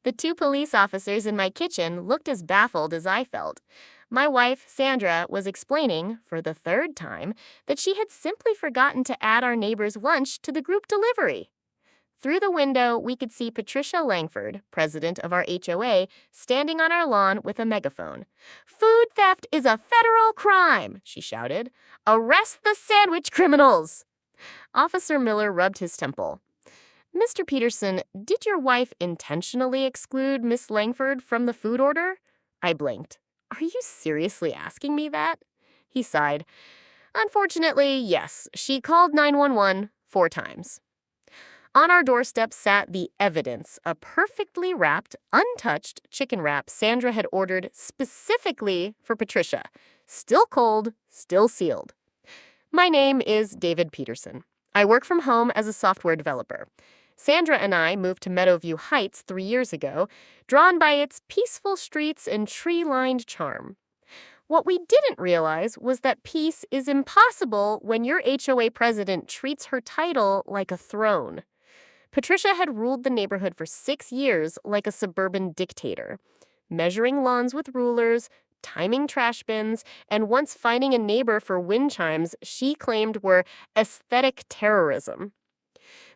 The two police officers in my kitchen looked as baffled as I felt. My wife, Sandra, was explaining, for the third time, that she had simply forgotten to add our neighbor's lunch to the group delivery. Through the window, we could see Patricia Langford, president of our HOA, standing on our lawn with a megaphone. "Food theft is a federal crime," she shouted. "Arrest the sandwich criminals!" Officer Miller rubbed his temple. "Mr. Peterson, did your wife intentionally exclude Miss Langford from the food order?" I blinked. "Are you seriously asking me that?" He sighed. "Unfortunately, yes. She called 911 4 times. On our doorstep sat the evidence, a perfectly wrapped, untouched chicken wrap Sandra had ordered specifically for Patricia. Still cold, still sealed. My name is David Peterson. I work from home as a software developer. Sandra and I moved to Meadowview Heights 3 years ago, drawn by its peaceful streets and tree-lined charm. What we didn't realize was that peace is impossible when your HOA president treats her title like a throne. Patricia had ruled the neighborhood for 6 years like a suburban dictator, measuring lawns with rulers, timing trash bins, and once fining a neighbor for wind chimes she claimed were aesthetic terrorism.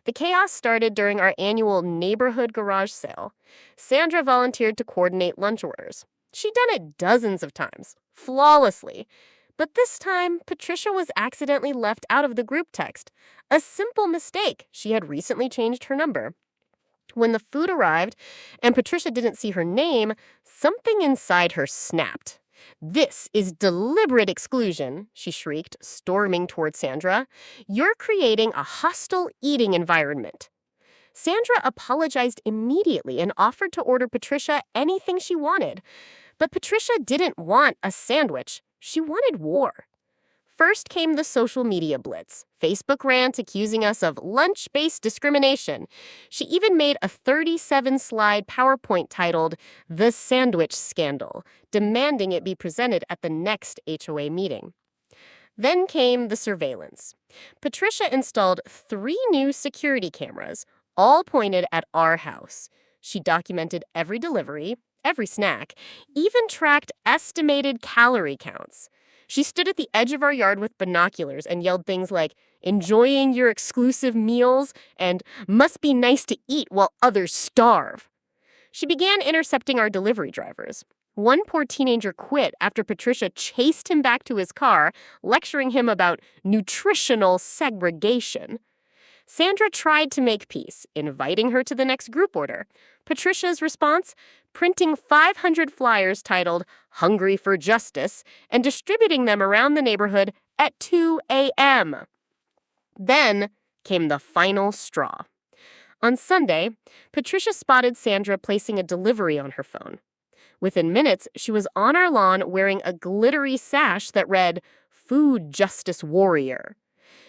The chaos started during our annual neighborhood garage sale. Sandra volunteered to coordinate lunch orders. She'd done it dozens of times, flawlessly. But this time, Patricia was accidentally left out of the group text. A simple mistake. She had recently changed her number. When the food arrived and Patricia didn't see her name, something inside her snapped. "This is deliberate exclusion," she shrieked, storming toward Sandra. "You're creating a hostile eating environment." Sandra apologized immediately and offered to order Patricia anything she wanted. But Patricia didn't want a sandwich. She wanted war. First came the social media blitz. Facebook rant accusing us of lunch-based discrimination. She even made a 37-slide PowerPoint titled "The Sandwich Scandal," demanding it be presented at the next HOA meeting. Then came the surveillance. Patricia installed 3 new security cameras, all pointed at our house. She documented every delivery, every snack, even tracked estimated calorie counts. She stood at the edge of our yard with binoculars and yelled things like, "Enjoying your exclusive meals," and "Must be nice to eat while others starve." She began intercepting our delivery drivers. One poor teenager quit after Patricia chased him back to his car, lecturing him about nutritional segregation. Sandra tried to make peace, inviting her to the next group order. Patricia's response? Printing 500 flyers titled "Hungry for Justice" and distributing them around the neighborhood at 2 a.m. Then came the final straw. On Sunday, Patricia spotted Sandra placing a delivery on her phone. Within minutes, she was on our lawn wearing a glittery sash that read, "Food Justice Warrior."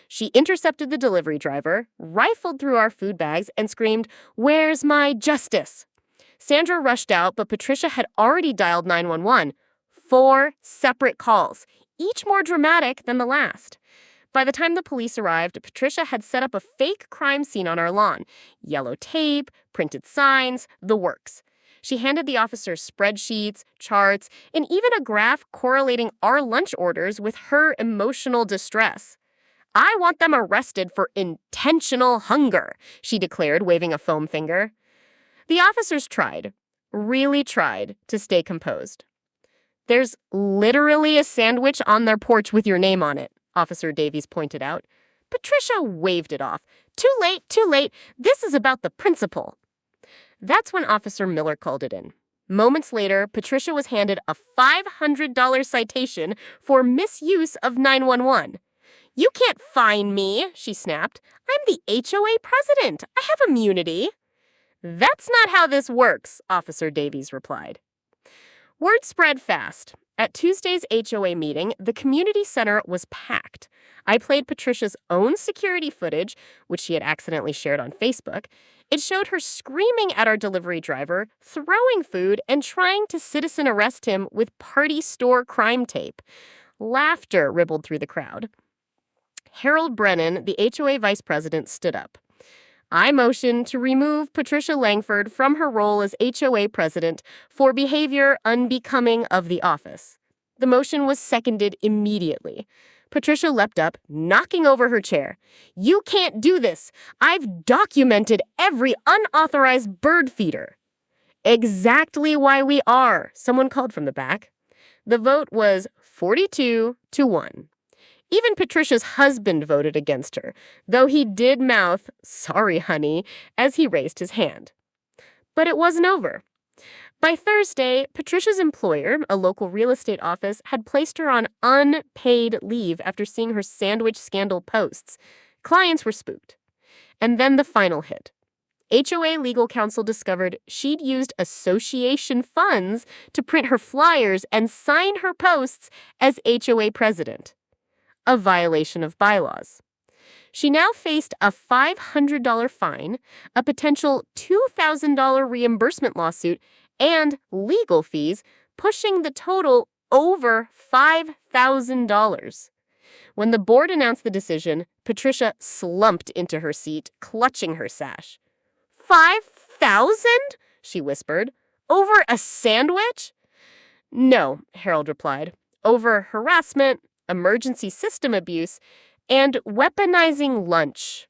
She intercepted the delivery driver, rifled through our food bags, and screamed, "Where's my justice?" Sandra rushed out, but Patricia had already dialed 911. 4 separate calls, each more dramatic than the last. By the time the police arrived, Patricia had set up a fake crime scene on our lawn. Yellow tape, printed signs, the works. She handed the officers spreadsheets, charts, and even a graph correlating our lunch orders with her emotional distress. "I want them arrested for intentional hunger," she declared, waving a foam finger. The officers tried, really tried, to stay composed. "There's literally a sandwich on their porch with your name on it," Officer Davies pointed out. Patricia waved it off. "Too late, too late. This is about the principle." That's when Officer Miller called it in. Moments later, Patricia was handed a $500 citation for misuse of 911. "You can't fine me," she snapped. "I'm the HOA president. I have immunity." "That's not how this works," Officer Davies replied. Word spread fast. At Tuesday's HOA meeting, the community center was packed. I played Patricia's own security footage, which she had accidentally shared on Facebook. It showed her screaming at our delivery driver, throwing food, and trying to citizen arrest him with party store crime tape. Laughter rippled through the crowd. Harold Brennan, the HOA vice president, stood up. I motion to remove Patricia Langford from her role as HOA president for behavior unbecoming of the office. The motion was seconded immediately. Patricia leapt up, knocking over her chair. You can't do this. I've documented every unauthorized bird feeder. Exactly why we are, someone called from the back. The vote was 42-1. Even Patricia's husband voted against her, though he did mouth, "Sorry, honey," as he raised his hand. But it wasn't over. By Thursday, Patricia's employer, a local real estate office, had placed her on unpaid leave after seeing her sandwich scandal posts. Clients were spooked. And then the final hit. HOA legal counsel discovered she'd used association funds to print her flyers and sign her posts as HOA president, a violation of bylaws. She now faced a $500 fine, a potential $2,000 reimbursement lawsuit, and legal fees, pushing the total over $5,000. When the board announced the decision, Patricia slumped into her seat, clutching her sash. 5,000? She whispered. Over a sandwich? No, Harold replied. Over harassment, emergency system abuse, and weaponizing lunch.